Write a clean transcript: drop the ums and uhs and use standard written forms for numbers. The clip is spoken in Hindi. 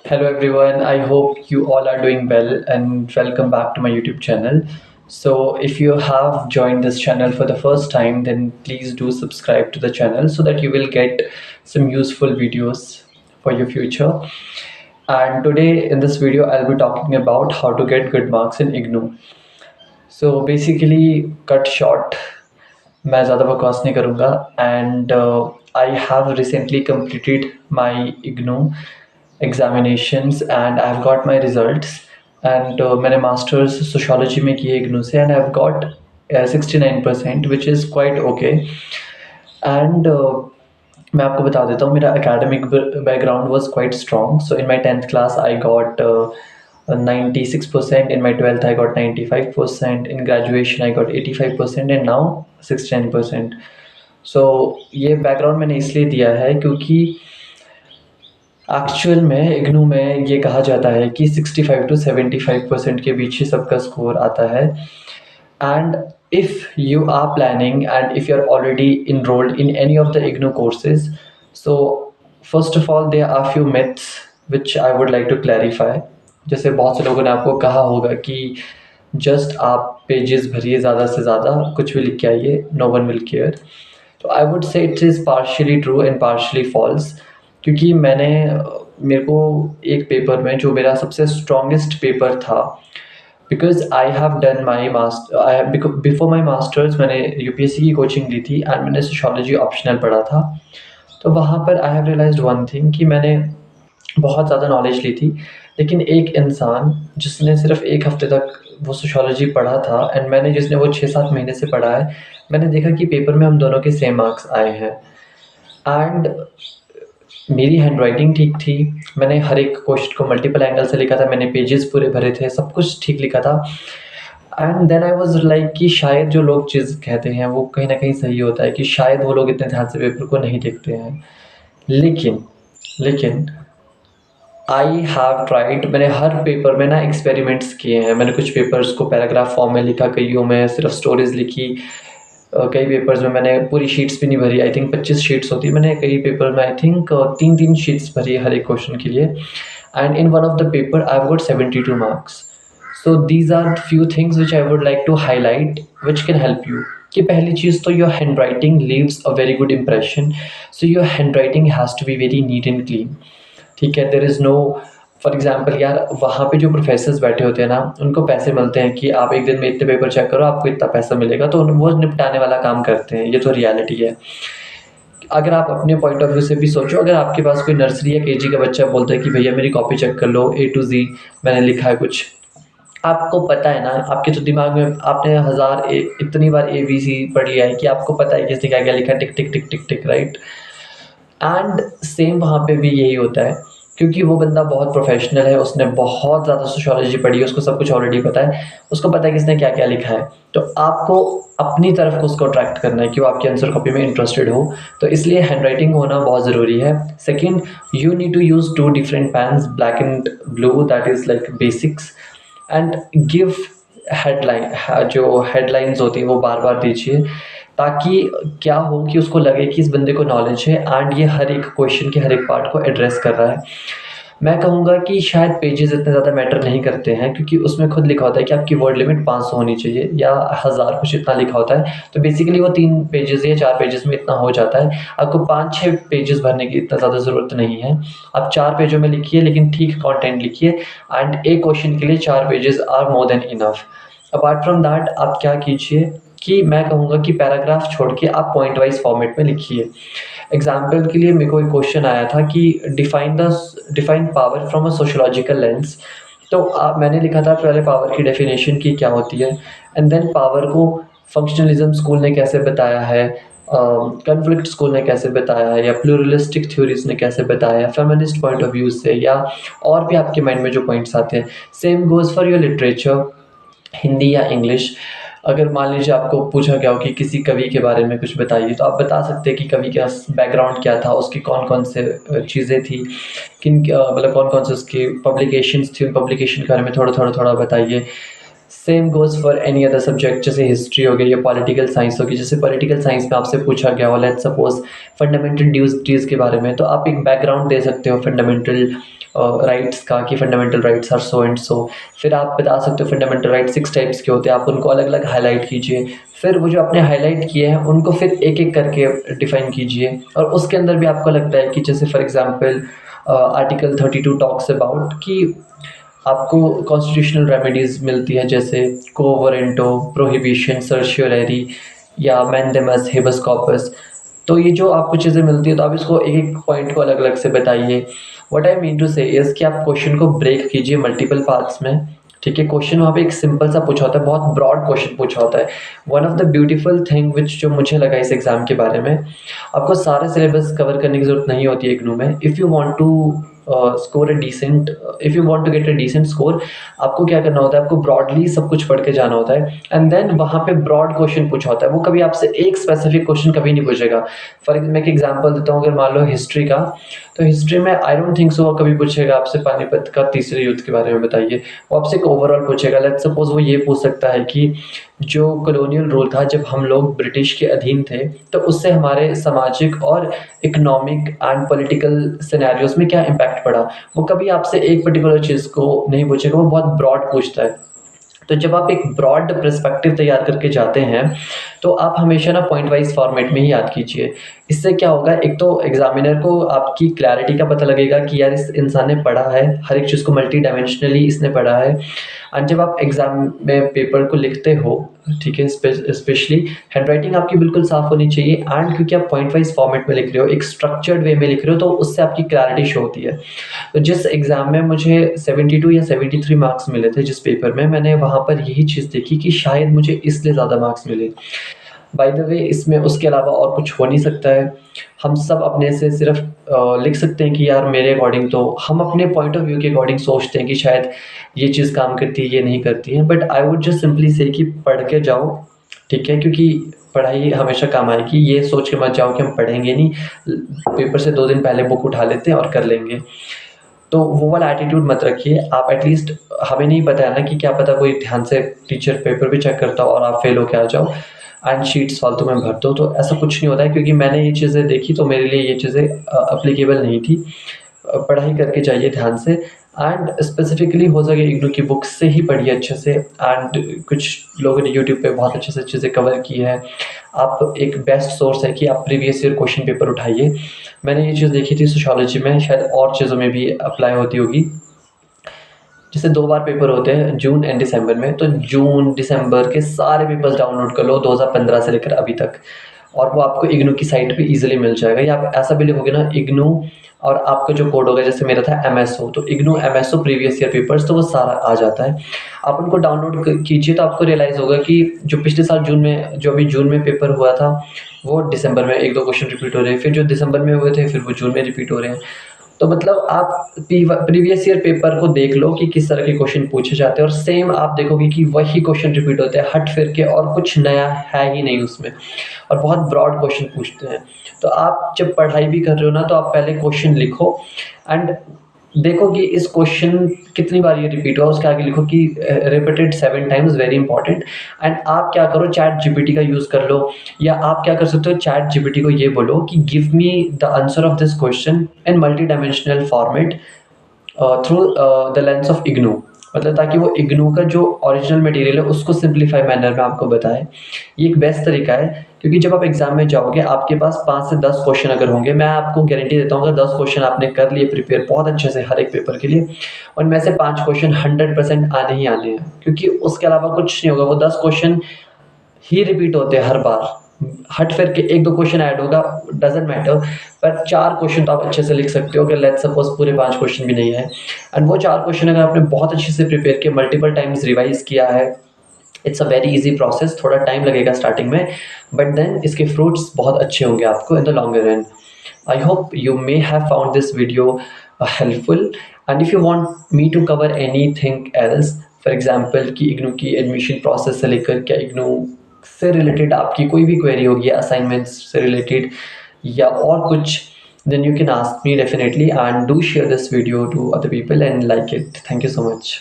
Hello everyone, I hope you all are doing well and welcome back to my YouTube channel. So, if you have joined this channel for the first time, then please do subscribe to the channel so that you will get some useful videos for your future. And today in this video, I'll be talking about how to get good marks in IGNOU. So, basically, cut short, मैं ज़्यादा बकवास नहीं करूँगा and I have recently completed my IGNOU examinations and I've got my results and मैंने मास्टर्स सोशोलॉजी में की है इग्नू से and I've got 69% which is quite okay and मैं आपको बता देता हूँ मेरा academic background was quite strong so in my 10th class I got 96%, in my 12th I got 95%, in graduation I got 85% and now 69%. So ये बैकग्राउंड मैंने इसलिए दिया है क्योंकि एक्चुअल में इग्नू में ये कहा जाता है कि 65 to 75% के बीच ही सबका स्कोर आता है and if you are planning and if you're already enrolled in any of the IGNOU courses, so first of all there are few myths which I would like to clarify. जैसे बहुत से लोगों ने आपको कहा होगा कि जस्ट आप पेजेस भरिए ज़्यादा से ज़्यादा कुछ भी लिख के आइए, नो वन विल केयर. तो I would say it is partially true and partially false क्योंकि मेरे को एक पेपर में जो मेरा सबसे स्ट्रॉन्गेस्ट पेपर था because I have done my master before my masters मैंने यूपीएससी की कोचिंग ली थी एंड मैंने सोशोलॉजी ऑप्शनल पढ़ा था. तो वहाँ पर I have realised one thing कि मैंने बहुत ज़्यादा नॉलेज ली थी लेकिन एक इंसान जिसने सिर्फ एक हफ्ते तक वो सोशोलॉजी पढ़ा था एंड मैंने जिसने वो 6-7 महीने से पढ़ा है, मैंने देखा कि पेपर में हम दोनों के सेम मार्क्स आए हैं एंड मेरी हैंड राइटिंग ठीक थी. मैंने हर एक क्वेश्चन को मल्टीपल एंगल से लिखा था, मैंने पेजेस पूरे भरे थे, सब कुछ ठीक लिखा था and then I was like कि शायद जो लोग चीज़ कहते हैं वो कहीं ना कहीं सही होता है कि शायद वो लोग इतने ध्यान से पेपर को नहीं देखते हैं. लेकिन आई हैव ट्राइड. मैंने हर पेपर में ना एक्सपेरिमेंट्स किए हैं. मैंने कुछ पेपर्स को पैराग्राफ फॉर्म में लिखा, कईयों में सिर्फ स्टोरीज लिखी, कई पेपर्स में मैंने पूरी शीट्स भी नहीं भरी. आई थिंक 25 शीट्स होती. मैंने कई पेपर में आई थिंक 3-3 शीट्स भरी हर एक क्वेश्चन के लिए and in one of the paper I have got 72 marks. So these are few things which I would like to highlight which can help you. कि पहली चीज़ तो your hand writing leaves a very good impression. So your hand writing has to be very neat and clean. ठीक है, there is no for example यार वहाँ पे जो प्रोफेसर्स बैठे होते हैं ना उनको पैसे मिलते हैं कि आप एक दिन में इतने पेपर चेक करो आपको इतना पैसा मिलेगा, तो वो निपटाने वाला काम करते हैं. ये तो रियलिटी है. अगर आप अपने पॉइंट ऑफ व्यू से भी सोचो, अगर आपके पास कोई नर्सरी या केजी का बच्चा बोलता है कि भैया मेरी कॉपी चेक कर लो A to Z मैंने लिखा है कुछ, आपको पता है ना, आपके तो दिमाग में आपने इतनी बार ABC पढ़ लिया है कि आपको पता है कि इसने क्या क्या लिखा है, टिक टिक टिक टिक टिक, राइट. एंड सेम वहाँ पे भी यही होता है क्योंकि वो बंदा बहुत प्रोफेशनल है, उसने बहुत ज़्यादा सोशियोलॉजी पढ़ी है, उसको सब कुछ ऑलरेडी पता है, उसको पता है कि इसने क्या क्या लिखा है. तो आपको अपनी तरफ को उसको अट्रैक्ट करना है कि वो आपकी आंसर कॉपी में इंटरेस्टेड हो. तो इसलिए हैंड राइटिंग होना बहुत ज़रूरी है. Second, you need to use 2 different pens, black and blue, that is like basics and give headline. जो हेडलाइंस होती हैं वो बार बार दीजिए ताकि क्या हो कि उसको लगे कि इस बंदे को नॉलेज है एंड ये हर एक क्वेश्चन के हर एक पार्ट को एड्रेस कर रहा है. मैं कहूँगा कि शायद पेजेस इतने ज़्यादा मैटर नहीं करते हैं क्योंकि उसमें खुद लिखा होता है कि आपकी वर्ड लिमिट 500 होनी चाहिए या 1000 कुछ इतना लिखा होता है. तो बेसिकली वो 3 पेजेस या 4 पेजेस में इतना हो जाता है. आपको 5-6 पेजेस भरने की इतना ज़्यादा ज़रूरत नहीं है. आप 4 पेजों में लिखिए लेकिन ठीक कंटेंट लिखिए एंड एक क्वेश्चन के लिए 4 pages are more than enough. Apart from that आप क्या कीजिए कि मैं कहूँगा कि पैराग्राफ छोड़ के आप पॉइंट वाइज फॉर्मेट में लिखिए. एग्जाम्पल के लिए मेरे को एक क्वेश्चन आया था कि define power from a sociological lens. तो मैंने लिखा था पहले पावर की डेफिनेशन की क्या होती है एंड देन पावर को फंक्शनलिज्म स्कूल ने कैसे बताया है, कॉन्फ्लिक्ट स्कूल ने कैसे बताया है, या प्लूरलिस्टिक थ्योरीज ने कैसे बताया है फेमिनिस्ट पॉइंट ऑफ व्यू से, या और भी आपके माइंड में जो पॉइंट्स आते हैं. Same goes for your literature, Hindi या इंग्लिश. अगर मान लीजिए आपको पूछा गया हो कि किसी कवि के बारे में कुछ बताइए तो आप बता सकते हैं कि कवि का बैकग्राउंड क्या था, उसकी कौन कौन से चीज़ें थी, मतलब कौन कौन से उसकी पब्लिकेशंस थी, उन पब्लिकेशन के बारे में थोड़ा बताइए. Same goes for any other subject, जैसे हिस्ट्री हो गई या पॉलिटिकल साइंस होगी. जैसे पॉलिटिकल साइंस में आपसे पूछा गया हो, लेट्स सपोज फंडामेंटल ड्यूटीज़ के बारे में, तो आप एक बैकग्राउंड दे सकते हो फंडामेंटल राइट्स का कि fundamental rights are so and so. फिर आप बता सकते हो फंडामेंटल राइट्स 6 टाइप्स के होते हैं, आप उनको अलग-अलग हाइलाइट कीजिए। फिर वो जो आपने हाइलाइट किए हैं उनको फिर एक-एक करके डिफ़ाइन कीजिए, और उसके अंदर भी आपको लगता है कि जैसे for example article 32 talks about कि आपको कॉन्स्टिट्यूशनल रेमेडीज़ मिलती है, जैसे क्वो वारंटो, प्रोहिबिशन, सर्शियोररी या मैंडेमस, हेबस कॉर्पस। तो ये जो आपको चीज़ें मिलती हैं, तो आप इसको एक-एक पॉइंट को अलग-अलग से बताइए। व्हाट आई मीन टू से इज़ कि आप क्वेश्चन को ब्रेक कीजिए मल्टीपल पार्ट्स में, ठीक है? क्वेश्चन वहाँ पे एक सिंपल सा पूछा होता है, बहुत ब्रॉड क्वेश्चन पूछा होता है। One of the beautiful thing which जो मुझे लगा इस एग्ज़ाम के बारे में, आपको सारे सिलेबस कवर करने की ज़रूरत नहीं होती है इग्नू में। If you want to score a decent if you want to get a decent score, आपको क्या करना होता है, आपको ब्रॉडली सब कुछ पढ़ के जाना होता है, एंड देन वहाँ पे ब्रॉड क्वेश्चन पूछा होता है। वो कभी आपसे एक स्पेसिफिक क्वेश्चन कभी नहीं पूछेगा। मैं एक एग्जांपल देता हूँ, अगर मान लो हिस्ट्री का, तो हिस्ट्री में आई डोंट थिंक सो वो कभी पूछेगा आपसे पानीपत का तीसरे युद्ध के बारे में बताइए। वो आपसे एक ओवरऑल पूछेगा। लेट्स सपोज वो ये पूछ सकता है कि जो कॉलोनियल रूल था जब हम लोग ब्रिटिश के अधीन थे, तो उससे हमारे सामाजिक और इकोनॉमिक एंड पॉलिटिकल सिनेरियोज में क्या इम्पैक्ट पड़ा। वो कभी आपसे एक पर्टिकुलर चीज़ को नहीं पूछेगा, वो बहुत ब्रॉड पूछता है। तो जब आप एक ब्रॉड पर्सपेक्टिव तैयार करके जाते हैं, तो आप हमेशा ना पॉइंट वाइज फॉर्मेट में ही याद कीजिए। इससे क्या होगा, एक तो एग्जामिनर को आपकी क्लैरिटी का पता लगेगा कि यार इस इंसान ने पढ़ा है, हर एक चीज़ को मल्टी डायमेंशनली इसने पढ़ा है। एंड जब आप एग्जाम में पेपर को लिखते हो, ठीक है, स्पेशली हैंडराइटिंग आपकी बिल्कुल साफ होनी चाहिए, एंड क्योंकि आप पॉइंट वाइज फॉर्मेट में लिख रहे हो, एक स्ट्रक्चर्ड वे में लिख रहे हो, तो उससे आपकी क्लैरिटी शो होती है। तो जिस एग्ज़ाम में मुझे 72 या 73 मार्क्स मिले थे जिस पेपर में, मैंने वहाँ पर यही चीज़ देखी कि शायद मुझे इसलिए ज़्यादा मार्क्स मिले। बाय द वे, इसमें उसके अलावा और कुछ हो नहीं सकता है। हम सब अपने से सिर्फ लिख सकते हैं कि यार मेरे अकॉर्डिंग, तो हम अपने पॉइंट ऑफ व्यू के अकॉर्डिंग सोचते हैं कि शायद ये चीज़ काम करती है, ये नहीं करती है। But I would just simply से कि पढ़ के जाओ, ठीक है? क्योंकि पढ़ाई हमेशा काम आएगी। ये सोच के मत जाओ कि हम पढ़ेंगे नहीं, पेपर से 2 दिन पहले बुक उठा लेते हैं और कर लेंगे। तो वो वाला एटीट्यूड मत रखिए। आप एटलीस्ट, हमें नहीं पता है ना कि क्या पता कोई ध्यान से टीचर पेपर भी चेक करता हो और आप फेल होके आ जाओ एंड शीट्स फालतू में भर दो, तो ऐसा कुछ नहीं होता है। क्योंकि मैंने ये चीज़ें देखी, तो मेरे लिए ये चीज़ें एप्लीकेबल नहीं थी। पढ़ाई करके जाइए ध्यान से, एंड स्पेसिफिकली हो सके इग्नू की बुक्स से ही पढ़िए अच्छे से। एंड कुछ लोगों ने यूट्यूब पे बहुत अच्छे से चीज़ें कवर की है। आप एक बेस्ट सोर्स है कि आप प्रीवियस ईयर क्वेश्चन पेपर उठाइए। मैंने ये चीज़ देखी थी सोशियोलॉजी में, शायद और चीज़ों में भी अप्लाई होती होगी। जैसे 2 बार पेपर होते हैं, जून एंड दिसंबर में, तो जून दिसंबर के सारे पेपर्स डाउनलोड कर लो 2015 से लेकर अभी तक, और वो आपको इग्नू की साइट पे ईजिली मिल जाएगा। या आप ऐसा भी लिखोगे ना इग्नू, और आपका जो कोड होगा, जैसे मेरा था एमएसओ, तो IGNOU MSO previous year papers, तो वो सारा आ जाता है। आप उनको डाउनलोड कीजिए, तो आपको रियलाइज़ होगा कि जो पिछले साल जून में, जो अभी जून में पेपर हुआ था, वो दिसंबर में 1-2 क्वेश्चन रिपीट हो रहे हैं, फिर जो दिसंबर में हुए थे फिर वो जून में रिपीट हो रहे हैं। तो मतलब आप प्रीवियस ईयर पेपर को देख लो कि किस तरह के क्वेश्चन पूछे जाते हैं, और सेम आप देखोगे कि वही क्वेश्चन रिपीट होते हैं हट फिर के, और कुछ नया है ही नहीं उसमें, और बहुत ब्रॉड क्वेश्चन पूछते हैं। तो आप जब पढ़ाई भी कर रहे हो ना, तो आप पहले क्वेश्चन लिखो एंड देखो कि इस क्वेश्चन कितनी बार ये रिपीट हुआ, उसके आगे लिखो कि repeated 7 times, very important. And आप क्या करो, चैट जीपीटी का यूज़ कर लो, या आप क्या कर सकते हो, चैट जीपीटी को ये बोलो कि give me the answer of this question in multi dimensional format through the lens of IGNOU, मतलब ताकि वो इग्नू का जो ओरिजिनल मटेरियल है उसको सिंप्लीफाई मैनर में आपको बताए। ये एक बेस्ट तरीका है, क्योंकि जब आप एग्जाम में जाओगे आपके पास 5 से 10 क्वेश्चन अगर होंगे, मैं आपको गारंटी देता हूँ अगर 10 क्वेश्चन आपने कर लिए प्रिपेयर बहुत अच्छे से हर एक पेपर के लिए, उनमें से 5 क्वेश्चन 100% आने ही आने हैं, क्योंकि उसके अलावा कुछ नहीं होगा। वो 10 क्वेश्चन ही रिपीट होते हैं हर बार, हट फिर के 1-2 क्वेश्चन ऐड होगा, डजंट मैटर, पर 4 क्वेश्चन तो आप अच्छे से लिख सकते हो, अगर लेट्स सपोज पूरे 5 क्वेश्चन भी नहीं है। एंड वो 4 क्वेश्चन अगर आपने बहुत अच्छे से प्रिपेयर किया, मल्टीपल टाइम्स रिवाइज किया है, it's a very easy process. थोड़ा टाइम लगेगा स्टार्टिंग में, बट देन इसके फ्रूट्स बहुत अच्छे होंगे आपको in the longer run. I hope you may have found this video helpful, and if you want me to cover anything else, for example कि इग्नू की एडमिशन प्रोसेस से लेकर क्या इग्नू से रिलेटेड आपकी कोई भी क्वेरी होगी, असाइनमेंट्स से रिलेटेड या और कुछ, then you can ask me definitely, and do share this video to other people and like it. Thank you so much.